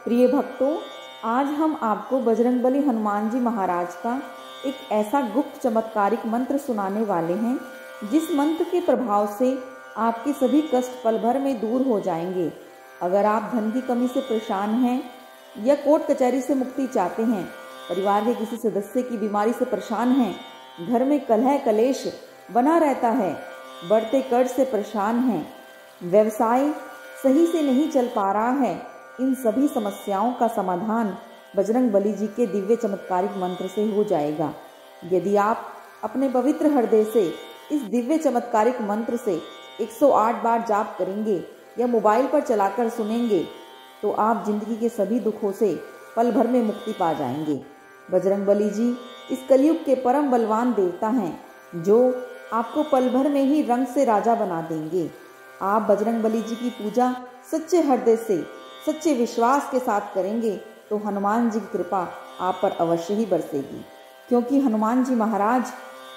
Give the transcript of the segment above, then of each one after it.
प्रिय भक्तों, आज हम आपको बजरंगबली हनुमान जी महाराज का एक ऐसा गुप्त चमत्कारिक मंत्र सुनाने वाले हैं जिस मंत्र के प्रभाव से आपके सभी कष्ट पल भर में दूर हो जाएंगे। अगर आप धन की कमी से परेशान हैं या कोर्ट कचहरी से मुक्ति चाहते हैं, परिवार के किसी सदस्य की बीमारी से परेशान हैं, घर में कलह कलेश बना रहता है, बढ़ते कर्ज से परेशान हैं, व्यवसाय सही से नहीं चल पा रहा है, इन सभी समस्याओं का समाधान बजरंगबली जी के दिव्य चमत्कारिक मंत्र से हो जाएगा। यदि आप अपने पवित्र हृदय से इस दिव्य चमत्कारिक मंत्र से 108 बार जाप करेंगे या मोबाइल पर चलाकर सुनेंगे तो आप जिंदगी के सभी दुखों से पल भर में मुक्ति पा जाएंगे। बजरंगबली जी इस कलयुग के परम बलवान देवता हैं जो आपको पल भर में ही रंग से राजा बना देंगे। आप बजरंगबली जी की पूजा सच्चे हृदय से सच्चे विश्वास के साथ करेंगे तो हनुमान जी की कृपा आप पर अवश्य ही बरसेगी, क्योंकि हनुमान जी महाराज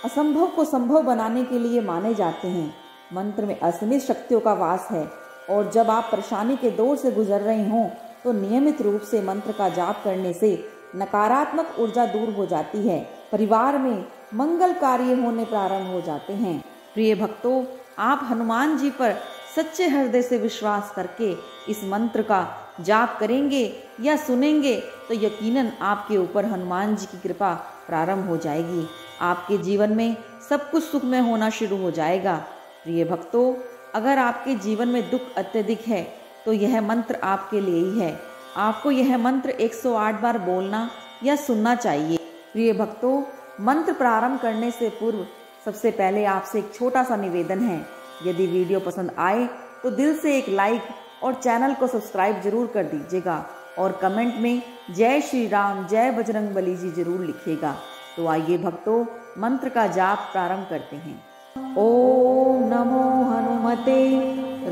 असंभव को संभव बनाने के लिए माने जाते हैं। मंत्र में असीमित शक्तियों का वास है और जब आप परेशानी के दौर से गुजर रहे हों तो नियमित रूप से मंत्र का जाप करने से नकारात्मक ऊर्जा दूर हो जाती है, परिवार में मंगल कार्य होने प्रारंभ हो जाते हैं। प्रिय भक्तों, आप हनुमान जी पर सच्चे हृदय से विश्वास करके इस मंत्र का जाप करेंगे या सुनेंगे तो यकीनन आपके ऊपर हनुमान जी की कृपा प्रारंभ हो जाएगी। आपके जीवन में सब कुछ सुखमय होना शुरू हो जाएगा। प्रिय भक्तों, अगर आपके जीवन में दुख अत्यधिक है तो यह मंत्र आपके लिए ही है। आपको यह मंत्र 108 बार बोलना या सुनना चाहिए। प्रिय भक्तों, मंत्र प्रारंभ करने से पूर्व सबसे पहले आपसे एक छोटा सा निवेदन है। यदि वीडियो पसंद आए तो दिल से एक लाइक और चैनल को सब्सक्राइब जरूर कर दीजिएगा और कमेंट में जय श्री राम जय बजरंगबली जी जरूर लिखिएगा। तो आइए भक्तों, मंत्र का जाप प्रारंभ करते हैं। ओम नमो हनुमते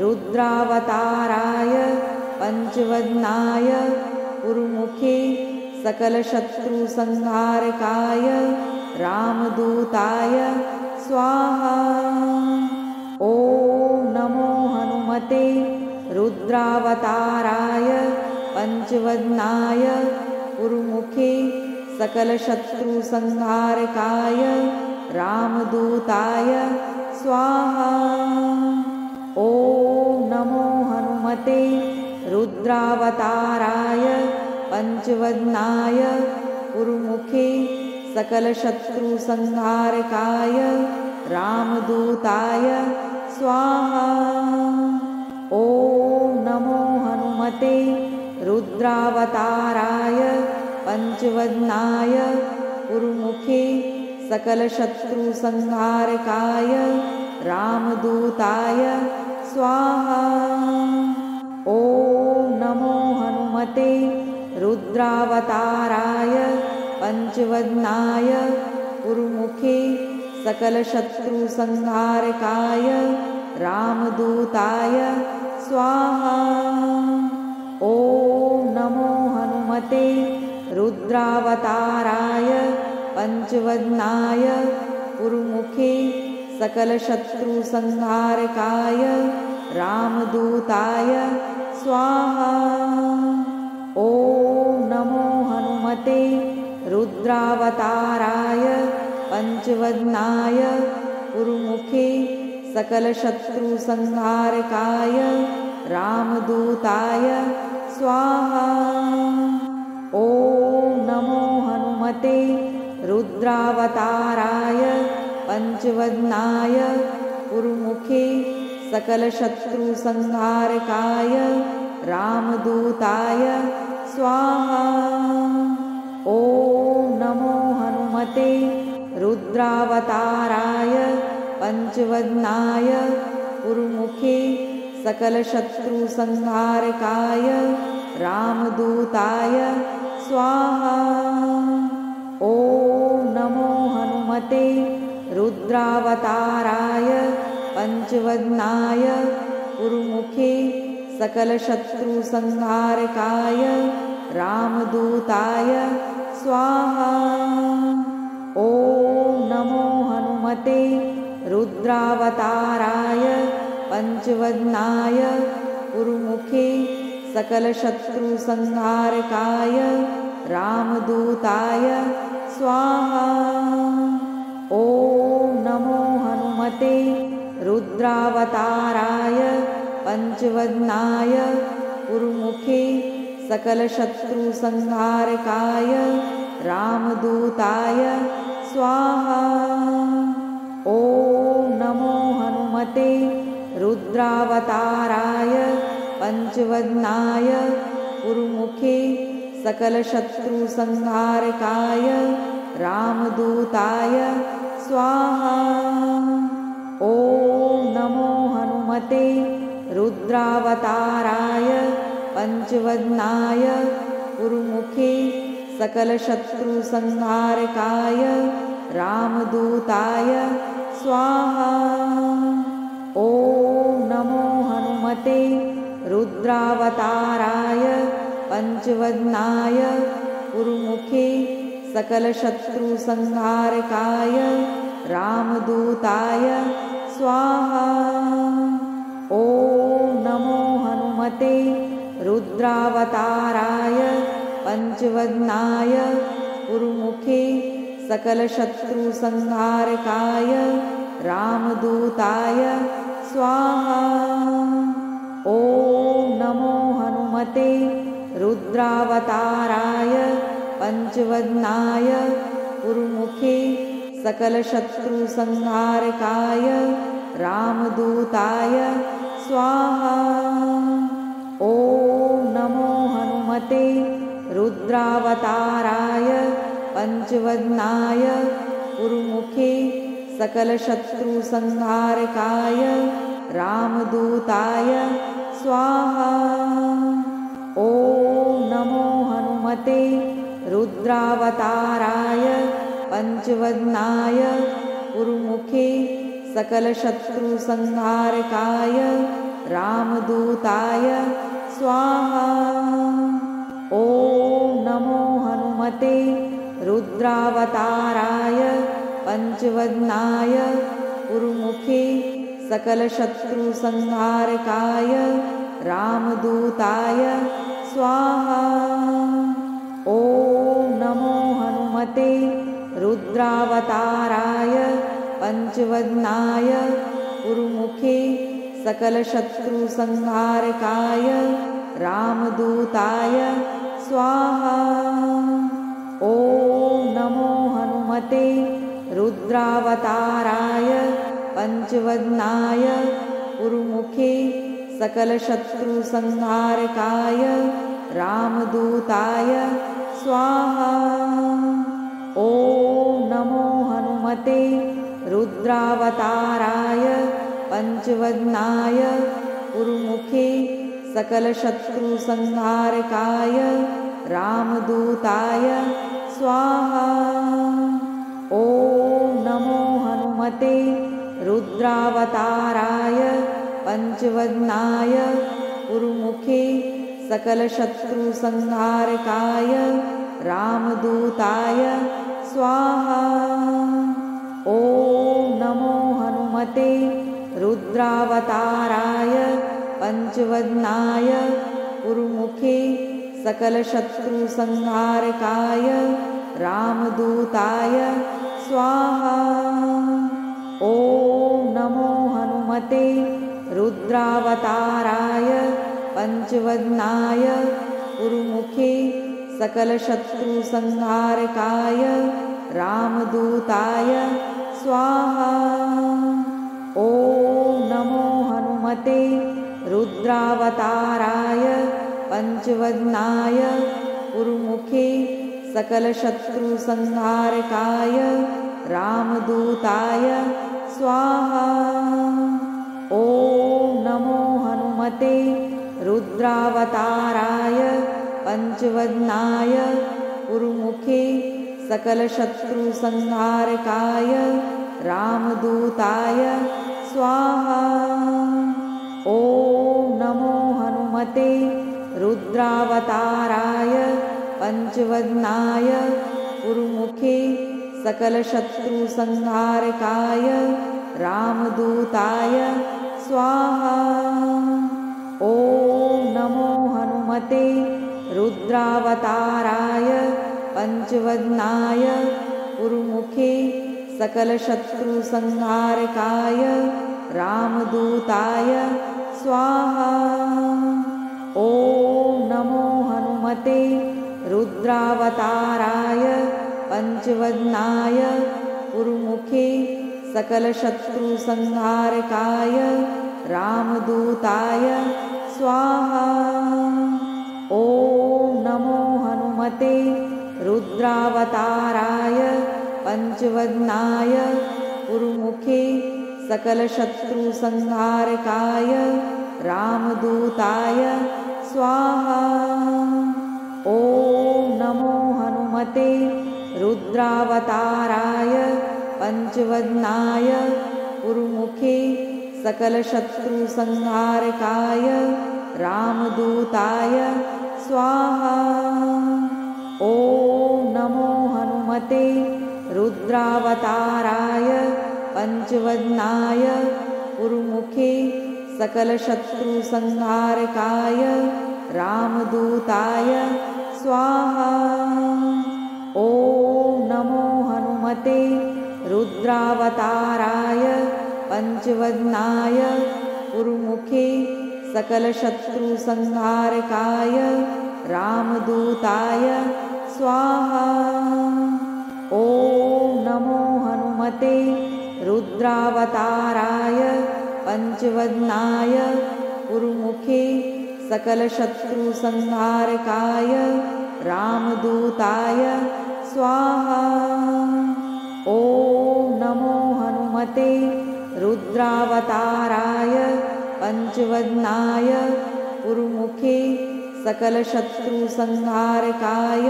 रुद्रावताराय पंचवदनाय उर्मुखे सकल शत्रु संहारकाय रामदूताय स्वाहा। ओम नमो हनुमते रुद्रावताराय पंचवदनाय उर्मुखे सकल शत्रु संहारकाय रामदूताय स्वाहा। ओम नमो हनुमते रुद्रावताराय पंचवदनाय उर्मुखे सकल शत्रु संहारकाय रामदूताय स्वाहा। ओम नमो हनुमते रुद्रावताराय पंचवदनाय उर्मुखे सकल शत्रु संहारकाय रामदूताय स्वाहा। ओम नमो हनुमते रुद्रावताराय पंचवदनाय उर्मुखे सकल शत्रु संहारकाय रामदूताय स्वाहा। ओम नमो हनुमते रुद्रावताराय पंचवदनाय उर्मुखे सकल शत्रु संहारकाय रामदूताय स्वाहा। ओम नमो हनुमते रुद्रावताराय पंचवदनाय उर्मुखे सकल शत्रु संहारकाय रामदूताय स्वाहा। ओम नमो हनुमते रुद्रावताराय पंचवदनाय उर्मुखे सकल शत्रु संहारकाय रामदूताय स्वाहा। ओम नमो हनुमते रुद्रावताराय पंचवदनाय उर्मुखे सकल शत्रु संहारकाय रामदूताय स्वाहा। ओम नमो हनुमते रुद्रावताराय पंचवदनाय उर्मुखे सकल शत्रु संहारकाय रामदूताय स्वाहा। ओम नमो हनुमते रुद्रावताराय पंचवदनाय उर्मुखे सकलशत्रुसंहारकाय रामदूताय स्वाहा। ॐ नमो हनुमते रुद्रावताराय पंचवदनाय पुरमुखे सकलशत्रुसंहारकाय रामदूताय स्वाहा। ॐ नमो हनुमते रुद्रावताराय पंचवदनाय पुरमुखे सकलशत्रुसंहारकाय रामदूताय स्वाहा। ॐ नमो हनुमते रुद्रावताराय पंचवदनाय पुरमुखे सकलशत्रुसंहारकाय रामदूताय स्वाहा। ॐ नमो हनुमते रुद्रावताराय पंचवदनाय पुरमुखे सकलशत्रुसंहारकाय रामदूताय स्वाहा। ॐ नमो हनुमते रुद्रावताराय पंचवदनाय पुरमुखे सकलशत्रुसंहारकाय रामदूताय स्वाहा। ॐ नमो हनुमते रुद्रावताराय पंचवदनाय पुरमुखे सकलशत्रुसंहारकाय रामदूताय स्वाहा। ॐ नमो हनुमते रुद्रावताराय पंचवदनाय पुरमुखे सकलशत्रुसंहारकाय रामदूताय स्वाहा। ॐ नमो हनुमते रुद्रावताराय पंचवदनाय पुरमुखे सकलशत्रुसंहारकाय रामदूताय स्वाहा। ॐ नमो हनुमते रुद्रावताराय पंचवदनाय पुरमुखे सकलशत्रुसंहारकाय रामदूताय स्वाहा। ॐ नमो हनुमते रुद्रावताराय पंचवदनाय पुरमुखे सकलशत्रुसंहारकाय रामदूताय स्वाहा। ॐ नमो हनुमते रुद्रावताराय पंचवदनाय पुरमुखे सकलशत्रुसंहारकाय रामदूताय स्वाहा। ॐ नमो हनुमते रुद्रावताराय पंचवदनाय पुरमुखे सकलशत्रुसंहारकाय रामदूताय स्वाहा। ॐ नमो हनुमते रुद्रावताराय पंचवदनाय पुरमुखे सकलशत्रुसंहारकाय रामदूताय स्वाहा। ॐ नमो हनुमते रुद्रावताराय पंचवदनाय पुरमुखे सकलशत्रुसंहारकाय रामदूताय स्वाहा। ॐ नमो हनुमते रुद्रावताराय पंचवदनाय पुरमुखे सकलशत्रुसंहारकाय रामदूताय स्वाहा। ॐ नमो हनुमते रुद्रावताराय पंचवदनाय पुरमुखे सकलशत्रुसंहारकाय रामदूताय स्वाहा। ॐ नमो हनुमते रुद्रावताराय पंचवदनाय पुरमुखे सकलशत्रुसंहारकाय रामदूताय स्वाहा। ॐ नमो हनुमते रुद्रावताराय पंचवदनाय पुरमुखे सकलशत्रुसंहारकाय रामदूताय स्वाहा। ॐ नमो हनुमते हनुमते रुद्रावताराय पंचवदनाय पुरमुखे सकलशत्रुसंहारकाय रामदूताय स्वाहा। ॐ नमो हनुमते रुद्रावताराय पंचवदनाय पुरमुखे सकलशत्रुसंहारकाय रामदूताय स्वाहा। ॐ नमो हनुमते रुद्रावताराय पंचवदनाय पुरमुखे सकलशत्रुसंहारकाय रामदूताय स्वाहा। ॐ नमो हनुमते रुद्रावताराय पंचवदनाय पुरमुखे सकलशत्रुसंहारकाय रामदूताय स्वाहा। ॐ नमो हनुमते रुद्रावताराय पंचवदनाय पुरमुखे सकलशत्रुसंहारकाय रामदूताय स्वाहा। ॐ नमो हनुमते रुद्रावताराय पंचवदनाय पुरमुखे सकलशत्रुसंहारकाय रामदूताय स्वाहा। ॐ नमो हनुमते रुद्रावताराय पंचवदनाय पुरमुखे सकलशत्रुसंहारकाय रामदूताय स्वाहा। ॐ नमो हनुमते रुद्रावताराय पंचवदनाय पुरमुखे सकलशत्रुसंहारकाय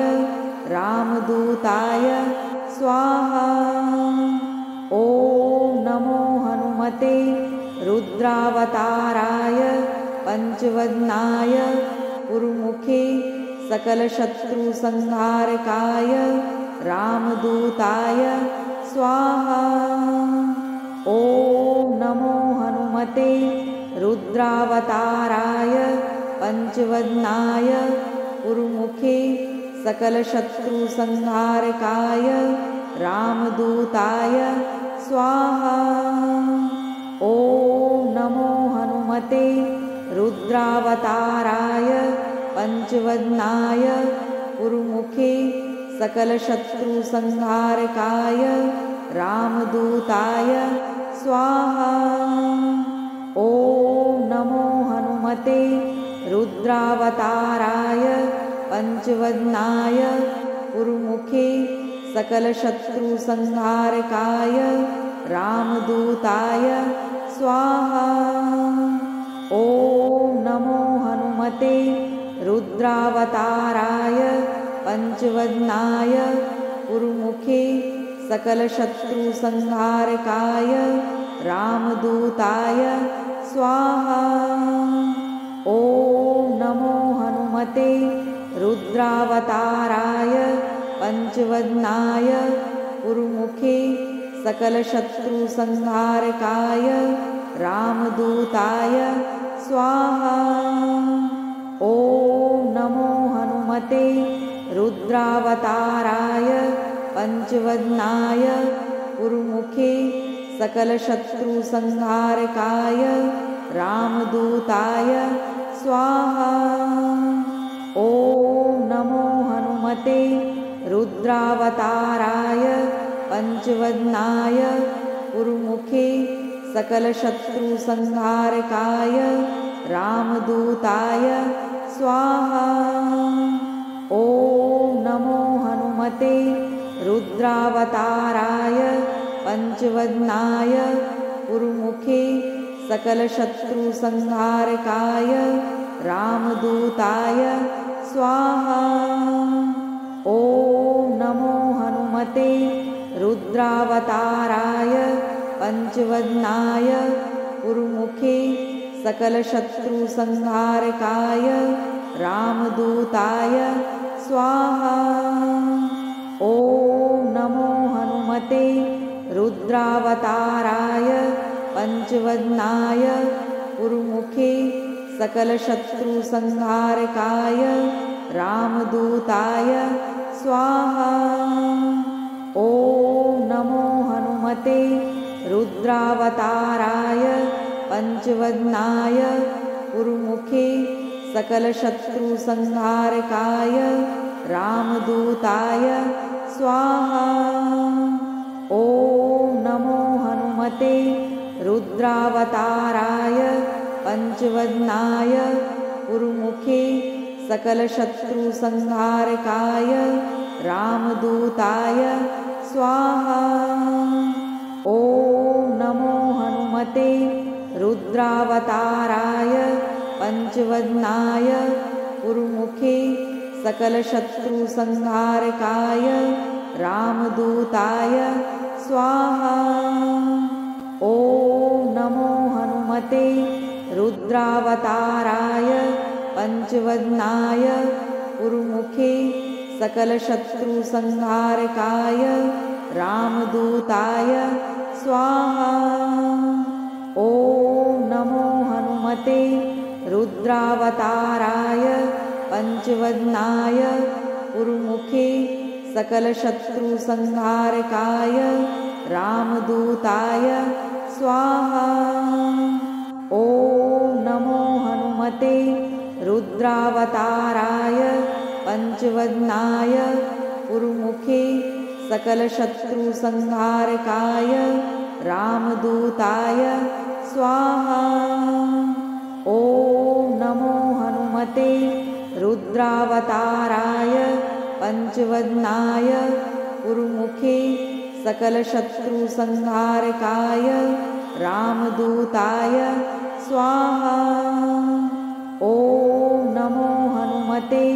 रामदूताय स्वाहा। ॐ नमो हनुमते रुद्रावताराय पंचवदनाय पुरमुखे सकलशत्रुसंहारकाय रामदूताय स्वाहा। ॐ नमो हनुमते रुद्रावताराय पंचवदनाय पुरमुखे सकलशत्रुसंहारकाय रामदूताय स्वाहा। ॐ नमो हनुमते रुद्रावताराय पंचवदनाय पुरमुखे सकलशत्रुसंहारकाय रामदूताय स्वाहा। ॐ नमो हनुमते रुद्रावताराय पंचवदनाय पुरमुखे सकलशत्रुसंहारकाय रामदूताय स्वाहा। ॐ नमो हनुमते रुद्रावताराय पंचवदनाय पुरमुखे सकलशत्रुसंहारकाय रामदूताय स्वाहा। ॐ नमो हनुमते रुद्रावताराय पंचवदनाय पुरमुखे सकलशत्रुसंहारकाय रामदूताय स्वाहा। ॐ नमो हनुमते रुद्रावताराय पंचवदनाय पुरमुखे सकलशत्रुसंहारकाय रामदूताय स्वाहा। ॐ नमो हनुमते रुद्रावताराय पंचवदनाय पुरमुखे सकलशत्रुसंहारकाय रामदूताय स्वाहा। ॐ नमो हनुमते रुद्रावताराय पंचवदनाय पुरमुखे सकलशत्रुसंहारकाय रामदूताय स्वाहा। ॐ नमो हनुमते रुद्रावताराय पंचवदनाय पुरमुखे सकलशत्रुसंहारकाय रामदूताय स्वाहा। ॐ नमो हनुमते रुद्रावताराय पंचवदनाय पुरमुखे सकलशत्रुसंहारकाय रामदूताय स्वाहा। ॐ नमो हनुमते रुद्रावताराय पंचवदनाय पुरमुखे सकलशत्रुसंहारकाय रामदूताय स्वाहा। ॐ नमो हनुमते रुद्रावताराय पंचवदनाय पुरमुखे सकलशत्रुसंहारकाय रामदूताय स्वाहा। ॐ नमो हनुमते रुद्रावताराय पंचवदनाय पुरमुखे सकलशत्रुसंहारकाय रामदूताय स्वाहा। ॐ नमो हनुमते रुद्रावताराय पंचवदनाय पुरमुखे सकलशत्रुसंहारकाय रामदूताय स्वाहा। ॐ नमो हनुमते रुद्रावताराय पंचवदनाय पुरमुखे सकलशत्रुसंहारकाय रामदूताय स्वाहा। ॐ नमो हनुमते रुद्रावताराय पंचवदनाय पुरमुखे सकलशत्रुसंहारकाय रामदूताय स्वाहा। ॐ नमो हनुमते रुद्रावताराय पंचवदनाय पुरमुखे सकलशत्रुसंहारकाय रामदूताय स्वाहा। ॐ नमो हनुमते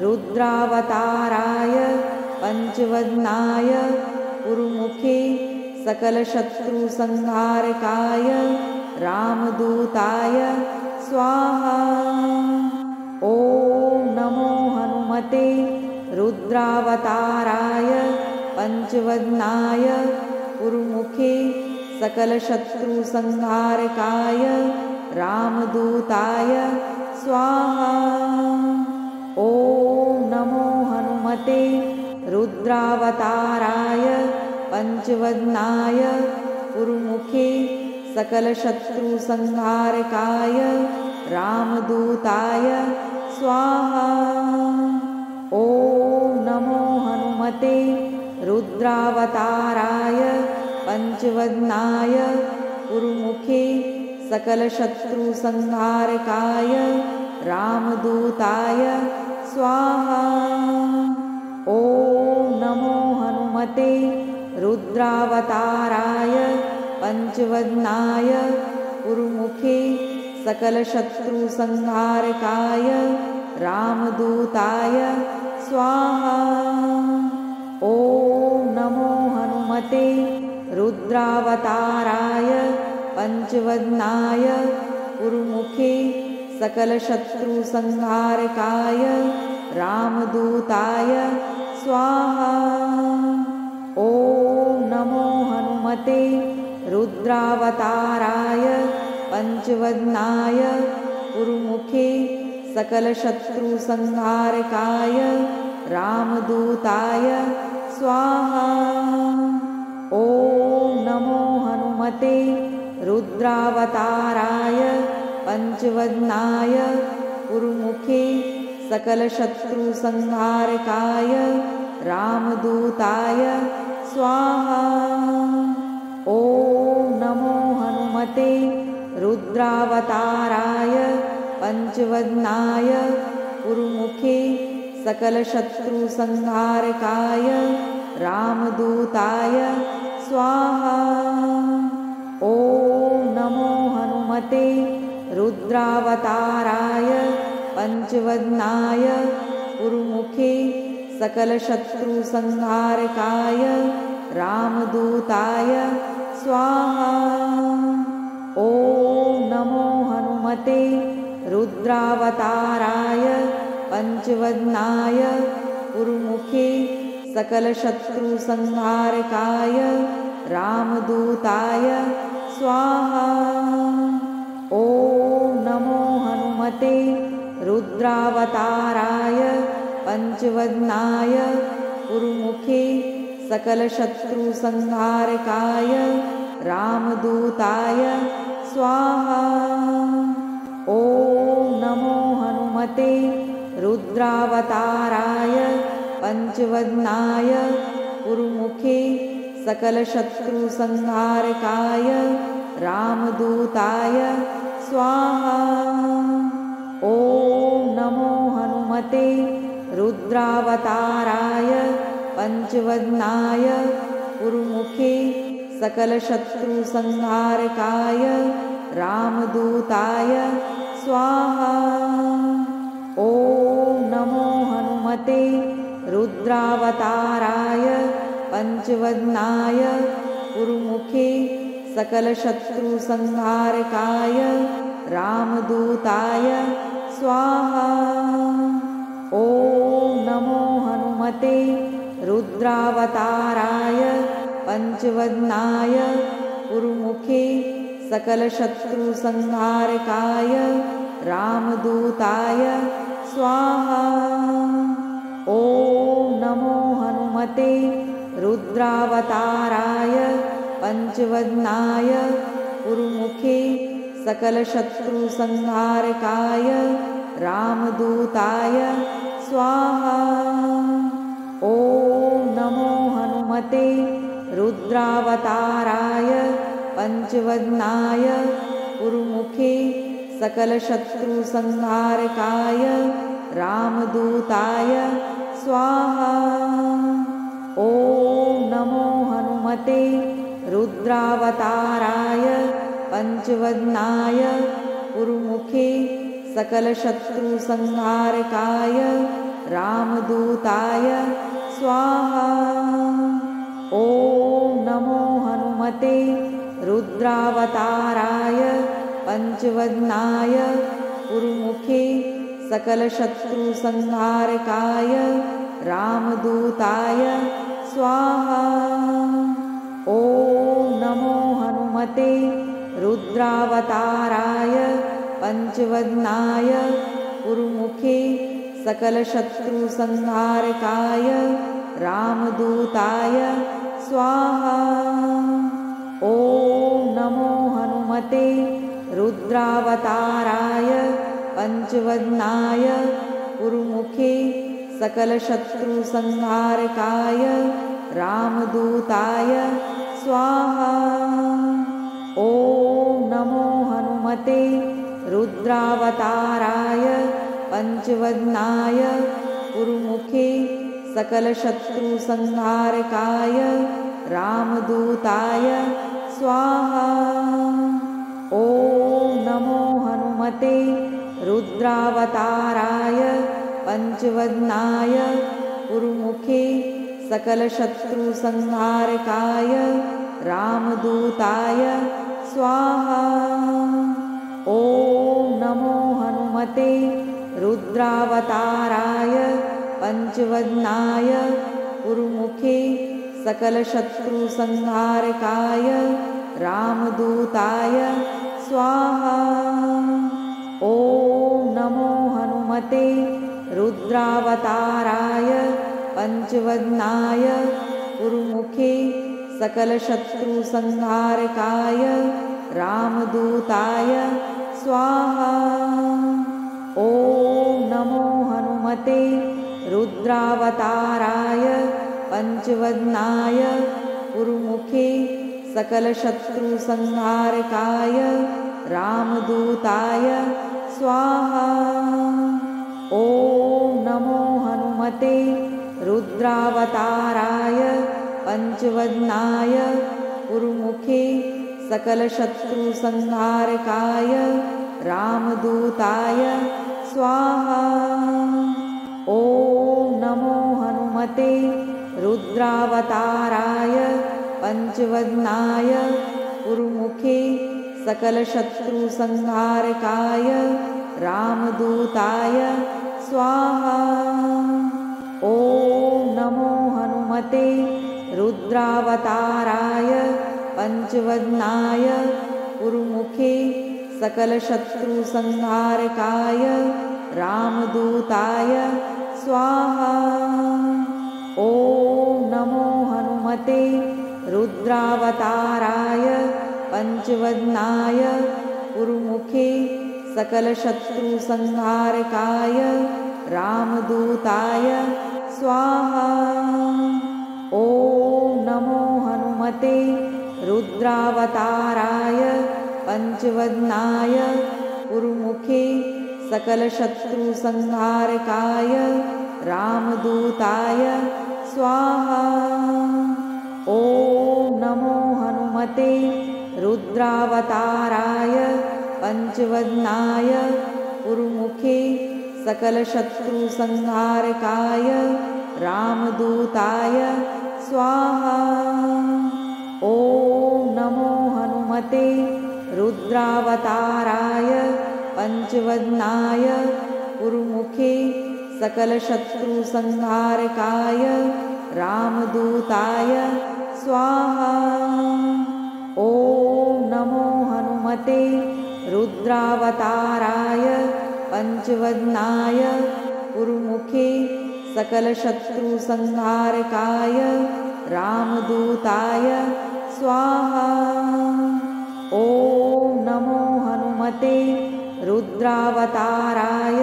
रुद्रावताराय पंचवदनाय पुरमुखे सकलशत्रुसंहारकाय रामदूताय स्वाहा। ॐ नमो हनुमते रुद्रावताराय पंचवदनाय पुरमुखे सकलशत्रुसंहारकाय रामदूताय स्वाहा। ॐ नमो हनुमते रुद्रावताराय पंचवदनाय पुरमुखे सकलशत्रुसंहारकाय रामदूताय स्वाहा। ॐ नमो हनुमते रुद्रावताराय पंचवदनाय पुरमुखे सकलशत्रुसंहारकाय रामदूताय स्वाहा। ॐ नमो हनुमते रुद्रावताराय पंचवदनाय पुरमुखे सकलशत्रुसंहारकाय रामदूताय स्वाहा। ॐ नमो हनुमते रुद्रावताराय पंचवदनाय पुरमुखे सकलशत्रुसंहारकाय रामदूताय स्वाहा। ॐ नमो हनुमते रुद्रावताराय पंचवदनाय पुरमुखे सकलशत्रुसंहारकाय रामदूताय स्वाहा। ॐ नमो हनुमते रुद्रावताराय पंचवदनाय पुरमुखे सकलशत्रुसंहारकाय रामदूताय स्वाहा। ॐ नमो हनुमते रुद्रावताराय पंचवदनाय पुरमुखे सकलशत्रुसंहारकाय रामदूताय स्वाहा। ॐ नमो हनुमते रुद्रावताराय पंचवदनाय पुरमुखे सकलशत्रुसंहारकाय रामदूताय स्वाहा। ॐ नमो हनुमते रुद्रावताराय पंचवदनाय पुरमुखे सकलशत्रुसंहारकाय रामदूताय स्वाहा। ॐ नमो हनुमते रुद्रावताराय पंचवदनाय उर्मुखे सकलशत्रुसंहारकाय रामदूताय स्वाहा। ॐ नमो हनुमते रुद्रावताराय पंचवदनाय उर्मुखे सकलशत्रुसंहारकाय रामदूताय स्वाहा। ॐ नमो हनुमते रुद्रावताराय पंचवदनाय उर्मुखे सकलशत्रुसंहारकाय रामदूताय स्वाहा। ॐ नमो हनुमते रुद्रावताराय पंचवदनाय उर्मुखे सकलशत्रुसंहारकाय रामदूताय स्वाहा। ॐ नमो हनुमते रुद्रावताराय पंचवदनाय उर्मुखे सकलशत्रुसंहारकाय रामदूताय स्वाहा। ॐ नमो हनुमते रुद्रावताराय पंचवदनाय उर्मुखे सकलशत्रुसंहारकाय रामदूताय स्वाहा। ॐ नमो हनुमते रुद्रावताराय पंचवदनाय उर्मुखे सकलशत्रुसंहारकाय रामदूताय स्वाहा। ॐ नमो हनुमते रुद्रावताराय पंचवदनाय उर्मुखे सकलशत्रुसंहारकाय रामदूताय स्वाहा। ॐ नमो हनुमते रुद्रावताराय पंचवदनाय उर्मुखे सकलशत्रुसंहारकाय रामदूताय स्वाहा। ॐ नमो हनुमते रुद्रावताराय पंचवदनाय उर्मुखे सकलशत्रुसंहारकाय रामदूताय स्वाहा। ॐ नमो हनुमते रुद्रावताराय पंचवदनाय उर्मुखे सकलशत्रुसंहारकाय रामदूताय स्वाहा। ॐ नमो हनुमते रुद्रावताराय पंचवदनाय उर्मुखे सकलशत्रुसंहारकाय रामदूताय स्वाहा। ॐ नमो हनुमते रुद्रावताराय पंचवदनाय उर्मुखे सकलशत्रुसंहारकाय रामदूताय स्वाहा। ॐ नमो हनुमते रुद्रावताराय पंचवदनाय उर्मुखे सकलशत्रुसंहारकाय रामदूताय स्वाहा। ॐ नमो हनुमते रुद्रावताराय पंचवदनाय उर्मुखे सकलशत्रुसंहारकाय रामदूताय स्वाहा। ॐ नमो हनुमते रुद्रावताराय पंचवदनाय उर्मुखे सकलशत्रुसंहारकाय रामदूताय स्वाहा। ॐ नमो हनुमते रुद्रावताराय पंचवदनाय उर्मुखे सकलशत्रुसंहारकाय रामदूताय स्वाहा। ॐ नमो हनुमते रुद्रावताराय पंचवदनाय उर्मुखे सकलशत्रुसंहारकाय रामदूताय स्वाहा। ॐ नमो हनुमते रुद्रावताराय पंचवदनाय उर्मुखे सकलशत्रुसंहारकाय रामदूताय स्वाहा। ॐ नमो हनुमते रुद्रावताराय पंचवदनाय पुरमुखे सकलशत्रुसंहारकाय रामदूताय स्वाहा। ॐ नमो हनुमते रुद्रावताराय पंचवदनाय पुरमुखे सकलशत्रुसंहारकाय रामदूताय स्वाहा। ॐ नमो हनुमते रुद्रावताराय पंचवदनाय पुरमुखे सकलशत्रुसंहारकाय रामदूताय स्वाहा। ॐ नमो हनुमते रुद्रावताराय पंचवदनाय पुरमुखे सकलशत्रुसंहारकाय रामदूताय स्वाहा। ॐ नमो हनुमते रुद्रावताराय पंचवदनाय पुरमुखे सकलशत्रुसंहारकाय रामदूताय स्वाहा। ॐ नमो हनुमते रुद्रावताराय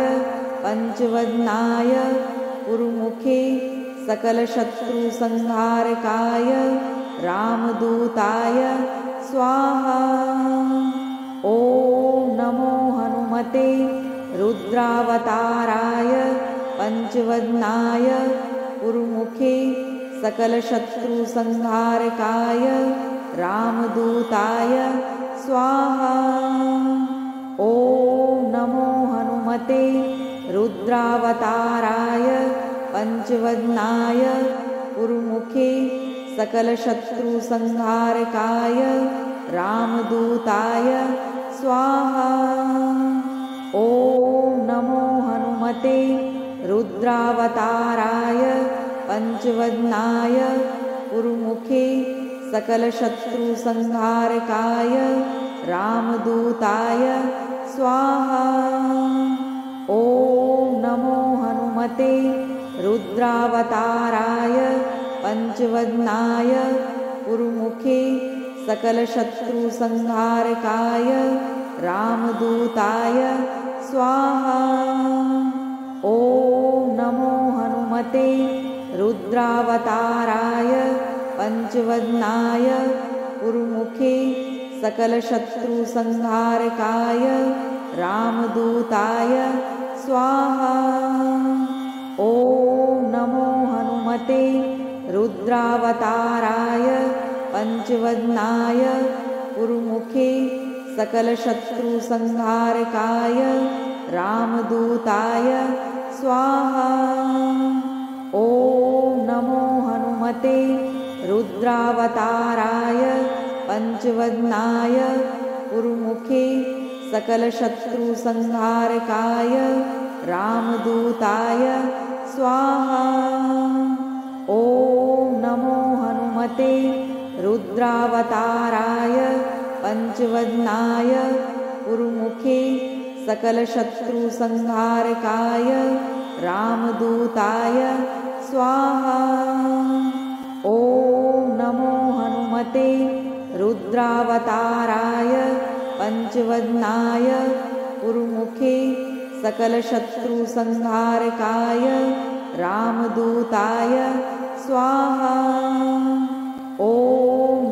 पंचवदनाय पुरमुखे सकलशत्रुसंहारकाय रामदूताय स्वाहा। ॐ नमो हनुमते रुद्रावताराय पंचवदनाय पुरमुखे सकलशत्रुसंहारकाय रामदूताय स्वाहा। ॐ नमो हनुमते रुद्रावताराय पंचवदनाय पुरमुखे सकलशत्रुसंहारकाय रामदूताय स्वाहा। ॐ नमो हनुमते रुद्रावताराय पंचवदनाय पुरमुखे सकलशत्रुसंहारकाय रामदूताय स्वाहा। ॐ नमो हनुमते रुद्रावताराय पंचवदनाय पुरमुखे सकलशत्रुसंहारकाय रामदूताय स्वाहा। ॐ नमो हनुमते रुद्रावताराय पंचवदनाय पुरमुखे सकलशत्रुसंहारकाय रामदूताय स्वाहा। ॐ नमो हनुमते रुद्रावताराय पंचवदनाय पुरमुखे सकलशत्रुसंहारकाय रामदूताय स्वाहा। ॐ नमो हनुमते रुद्रावताराय पंचवदनाय पुरमुखे सकलशत्रुसंहारकाय रामदूताय स्वाहा। ॐ नमो हनुमते रुद्रावताराय पंचवदनाय पुरमुखे सकलशत्रुसंहारकाय रामदूताय स्वाहा। ॐ नमो हनुमते रुद्रावताराय पंचवदनाय पुरमुखे सकलशत्रुसंहारकाय रामदूताय स्वाहा। ॐ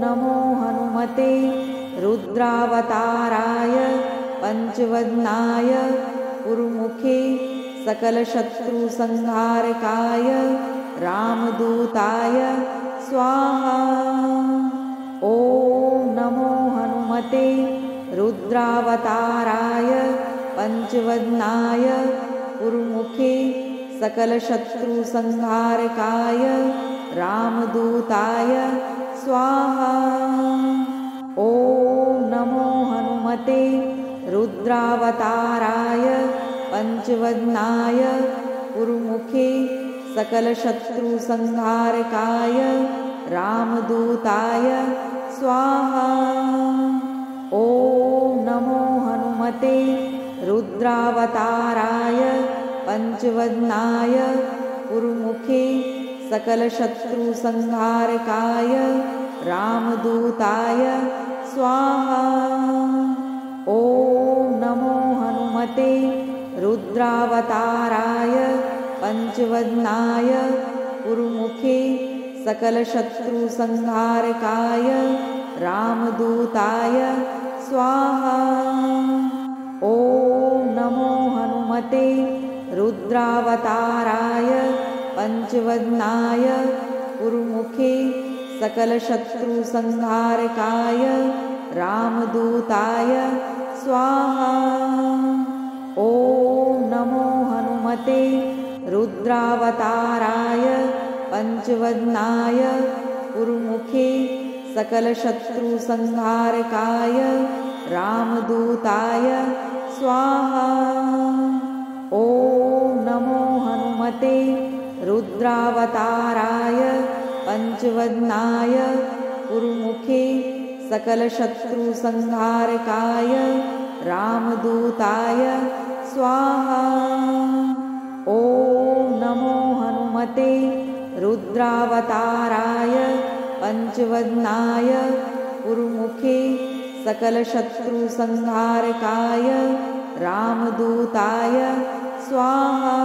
नमो हनुमते रुद्रावताराय पंचवदनाय पुरमुखे सकलशत्रुसंहारकाय रामदूताय स्वाहा। ॐ नमो हनुमते रुद्रावताराय पंचवदनाय पुरमुखे सकलशत्रुसंहारकाय रामदूताय स्वाहा। ॐ नमो हनुमते रुद्रावताराय पंचवदनाय पुरमुखे सकलशत्रुसंहारकाय रामदूताय स्वाहा। ॐ नमो हनुमते रुद्रावताराय पंचवदनाय पुरमुखे सकलशत्रुसंहारकाय रामदूताय स्वाहा। ॐ नमो हनुमते रुद्रावताराय पंचवदनाय पुरमुखे सकलशत्रुसंहारकाय रामदूताय स्वाहा। ॐ नमो हनुमते रुद्रावताराय पंचवदनाय पुरमुखे सकलशत्रुसंहारकाय रामदूताय स्वाहा। ॐ नमो हनुमते रुद्रावताराय पंचवदनाय पुरमुखे सकलशत्रुसंहारकाय रामदूताय स्वाहा। ॐ नमो हनुमते रुद्रावताराय पंचवदनाय पुरमुखे सकलशत्रुसंहारकाय रामदूताय स्वाहा। ॐ नमो हनुमते रुद्रावताराय पंचवदनाय पुरमुखे सकलशत्रुसंहारकाय रामदूताय स्वाहा। ॐ नमो हनुमते रुद्रावताराय पंचवदनाय पुरमुखे सकलशत्रुसंहारकाय रामदूताय स्वाहा। ॐ नमो हनुमते रुद्रावताराय पंचवदनाय पुरमुखे सकलशत्रुसंहारकाय रामदूताय स्वाहा।